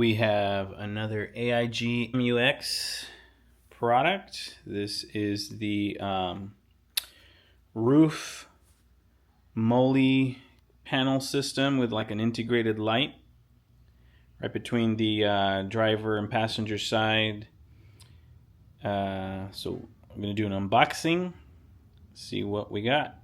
We have another AIGMUX product. This is the roof Molle panel system with like an integrated light right between the driver and passenger side. So I'm going to do an unboxing, see what we got.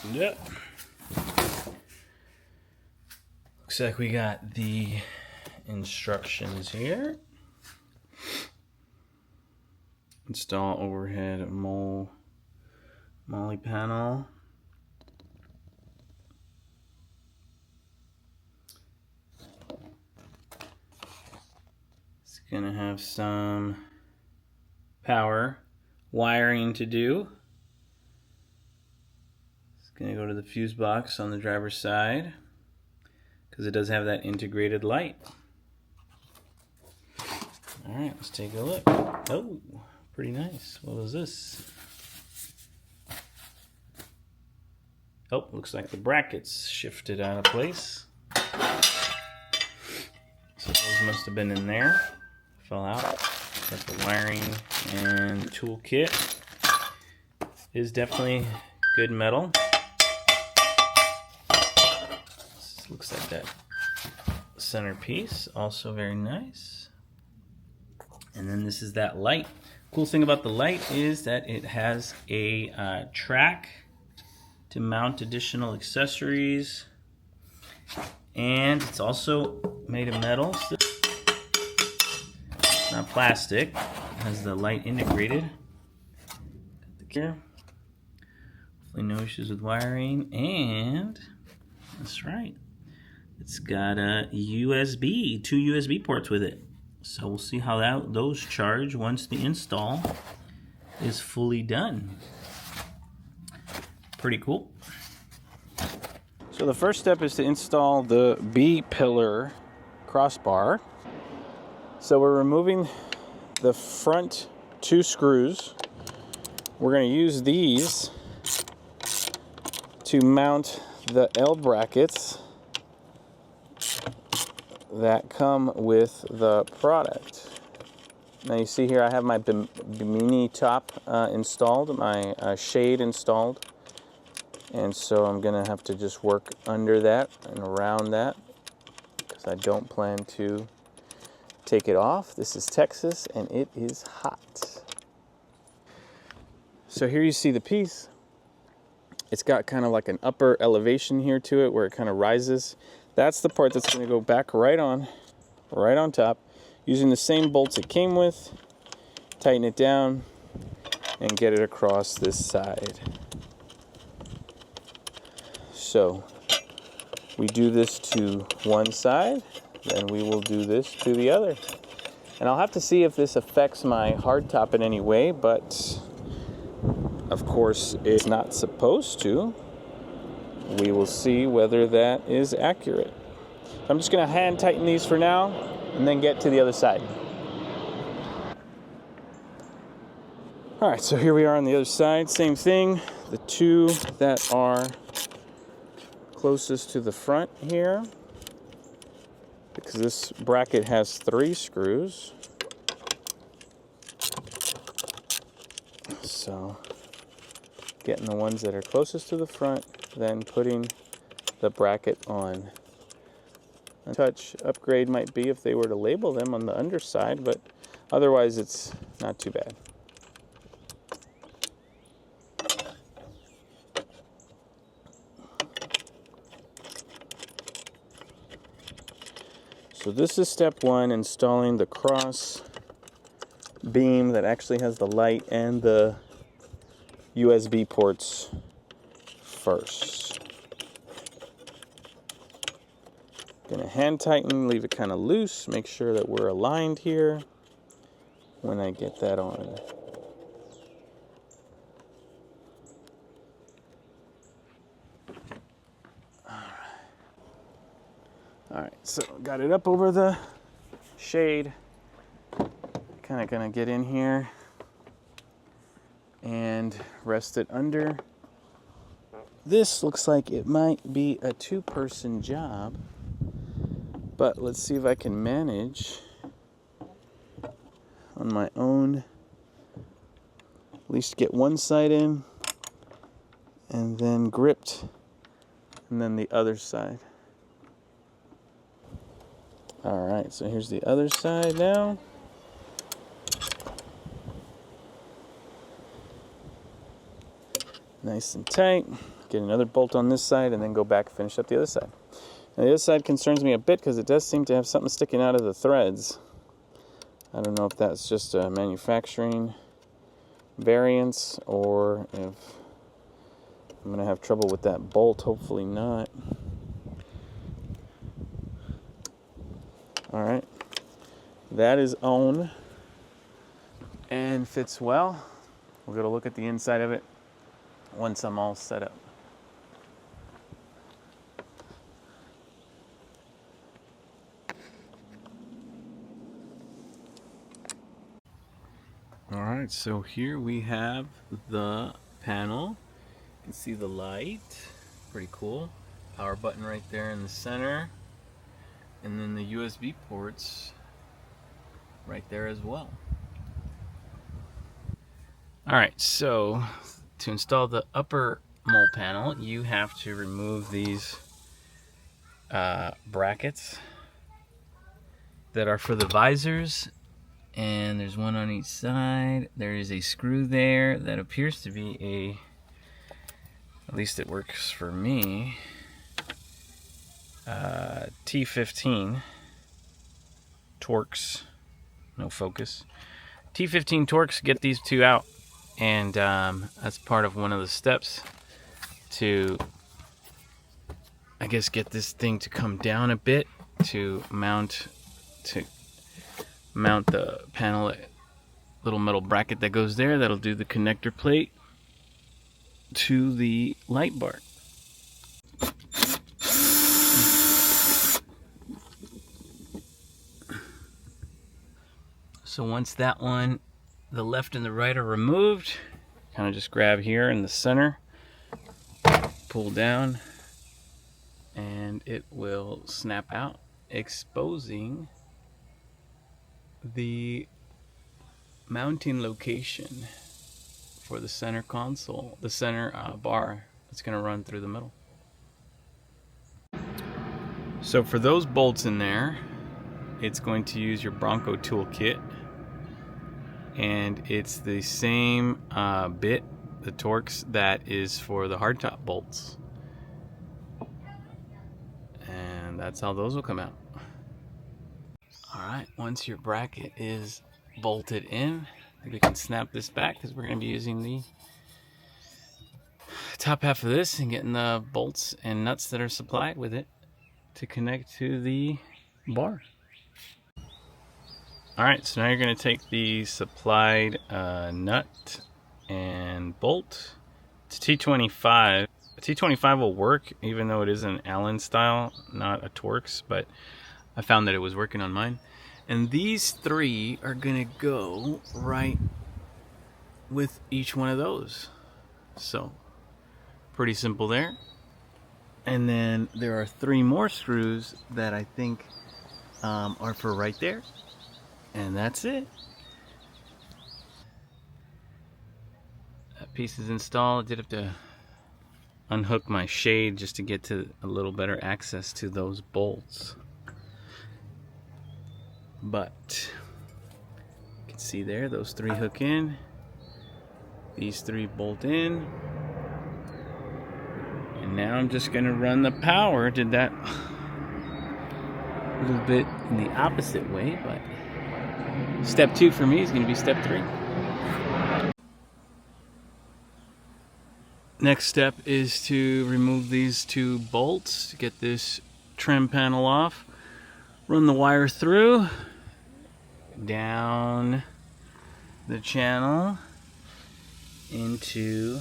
Opened up. Looks like we got the instructions here. Install overhead Molle panel. It's gonna have some power wiring to do. Gonna go to the fuse box on the driver's side because it does have that integrated light. All right, let's take a look. Oh, pretty nice. What is this? Oh, looks like the brackets shifted out of place. So those must have been in there. Fell out. Got the wiring and toolkit. Is definitely good metal. Looks like that centerpiece, also very nice. And then this is that light. Cool thing about the light is that it has a track to mount additional accessories, and it's also made of metal, not plastic. It has the light integrated. Got the gear. Hopefully no issues with wiring, and that's right. It's got a USB, 2 USB ports with it. So we'll see how those charge once the install is fully done. Pretty cool. So the first step is to install the B-pillar crossbar. So we're removing the front 2 screws. We're going to use these to mount the L brackets that come with the product. Now you see here I have my Bimini top installed, my shade installed, and so I'm gonna have to just work under that and around that because I don't plan to take it off. This is Texas and it is hot. So here you see the piece. It's got kind of like an upper elevation here to it where it kind of rises. That's the part that's going to go back right on top, using the same bolts it came with. Tighten it down and get it across this side. So we do this to one side, then we will do this to the other. And I'll have to see if this affects my hardtop in any way, but of course it's not supposed to. We will see whether that is accurate. I'm just going to hand tighten these for now and then get to the other side. All right, so here we are on the other side. Same thing. The 2 that are closest to the front here, because this bracket has 3 screws. So getting the ones that are closest to the front, then putting the bracket on. A touch upgrade might be if they were to label them on the underside, but otherwise it's not too bad. So this is step 1, installing the cross beam that actually has the light and the USB ports first. Gonna hand tighten, leave it kind of loose, make sure that we're aligned here when I get that on. got it up over the shade. Kind of gonna get in here and rest it under. This looks like it might be a two-person job, but let's see if I can manage on my own. At least get one side in and then gripped, and then the other side. All right, so here's the other side now. Nice and tight. Get another bolt on this side and then go back and finish up the other side. Now the other side concerns me a bit because it does seem to have something sticking out of the threads. I don't know if that's just a manufacturing variance or if I'm gonna have trouble with that bolt. Hopefully not. All right, that is on and fits well. We're gonna look at the inside of it once I'm all set up. All right, so here we have the panel. You can see the light, pretty cool. Power button right there in the center. And then the USB ports right there as well. All right, so to install the upper Molle panel, you have to remove these brackets that are for the visors, and there's one on each side. There is a screw there that appears to be at least it works for me, T15 Torx, no focus. T15 Torx, get these two out, and that's part of one of the steps to, I guess, get this thing to come down a bit to mount the panel, little metal bracket that goes there. That'll do the connector plate to the light bar. So once that one, the left and the right are removed, kind of just grab here in the center, pull down, and it will snap out, exposing the mounting location for the center console, the center bar that's going to run through the middle. So for those bolts in there, it's going to use your Bronco toolkit, and it's the same bit, the Torx, that is for the hardtop bolts, and that's how those will come out. All right, once your bracket is bolted in, we can snap this back because we're going to be using the top half of this and getting the bolts and nuts that are supplied with it to connect to the bar. All right, so now you're going to take the supplied nut and bolt. It's T25. A T25 will work even though it is an Allen style, not a Torx, but I found that it was working on mine. And these three are going to go right with each one of those. So pretty simple there. And then there are three more screws that I think are for right there. And that's it. That piece is installed. I did have to unhook my shade just to get to a little better access to those bolts. But you can see there, those three hook in. These three bolt in. And now I'm just going to run the power. Did that a little bit in the opposite way, but step 2 for me is going to be step 3. Next step is to remove these two bolts to get this trim panel off. Run the wire through, down the channel into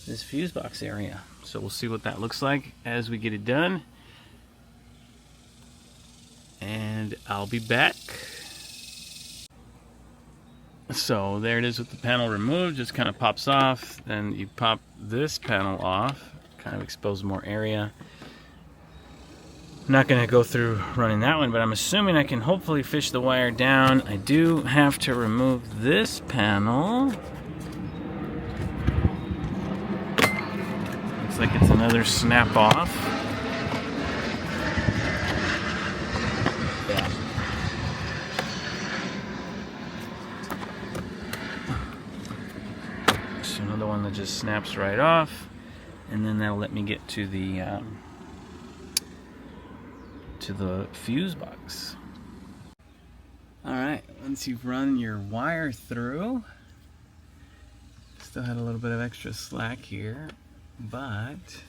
this fuse box area. So we'll see what that looks like as we get it done. and I'll be back. So there it is with the panel removed, just kind of pops off. Then you pop this panel off, kind of expose more area. I'm not going to go through running that one, but I'm assuming I can hopefully fish the wire down. I do have to remove this panel. Looks like it's another snap off. Yeah. So another one that just snaps right off, and then that'll let me get to the fuse box. Alright, once you've run your wire through, still had a little bit of extra slack here, but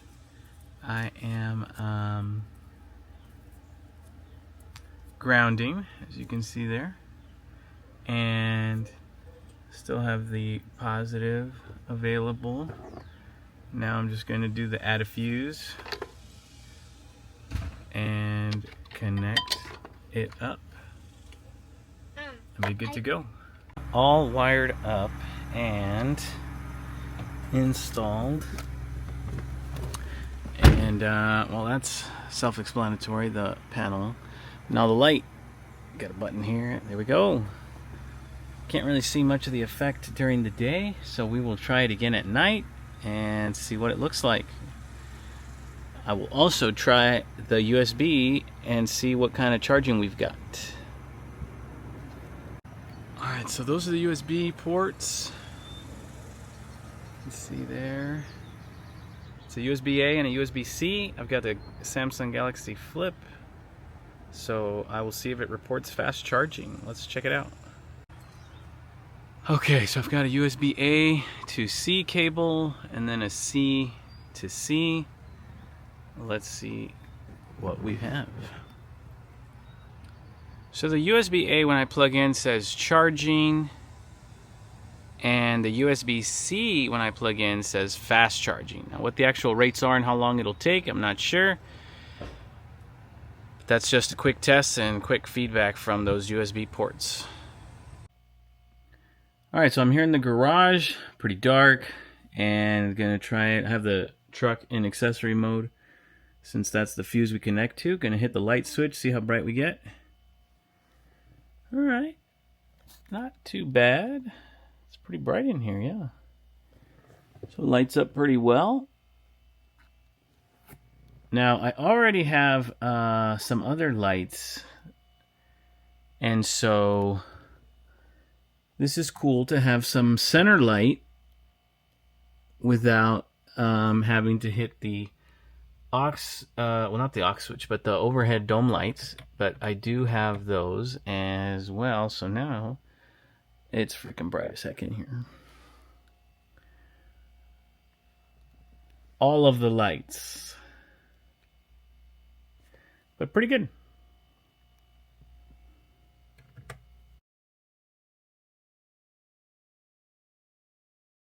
I am grounding, as you can see there, and still have the positive available. Now I'm just going to do the add a fuse and connect it up and be good to go. All wired up and installed, and well, that's self-explanatory, the panel. Now the light, got a button here, there we go. Can't really see much of the effect during the day, so we will try it again at night and see what it looks like. I will also try the USB and see what kind of charging we've got. Alright, so those are the USB ports. Let's see there. It's a USB-A and a USB-C. I've got the Samsung Galaxy Flip, so I will see if it reports fast charging. Let's check it out. Okay, so I've got a USB-A to C cable and then a C to C. Let's see what we have. So the USB-A, when I plug in, says charging, and the USB-C, when I plug in, says fast charging. Now what the actual rates are and how long it'll take, I'm not sure. But that's just a quick test and quick feedback from those USB ports. Alright, so I'm here in the garage, pretty dark, and gonna try it. I have the truck in accessory mode, since that's the fuse we connect to. Gonna hit the light switch, see how bright we get. Alright, not too bad. It's pretty bright in here, yeah. So it lights up pretty well. Now, I already have some other lights, and so this is cool to have some center light without having to hit the aux, well, not the aux switch, but the overhead dome lights. But I do have those as well, so now it's freaking bright as heck in here. All of the lights, but pretty good.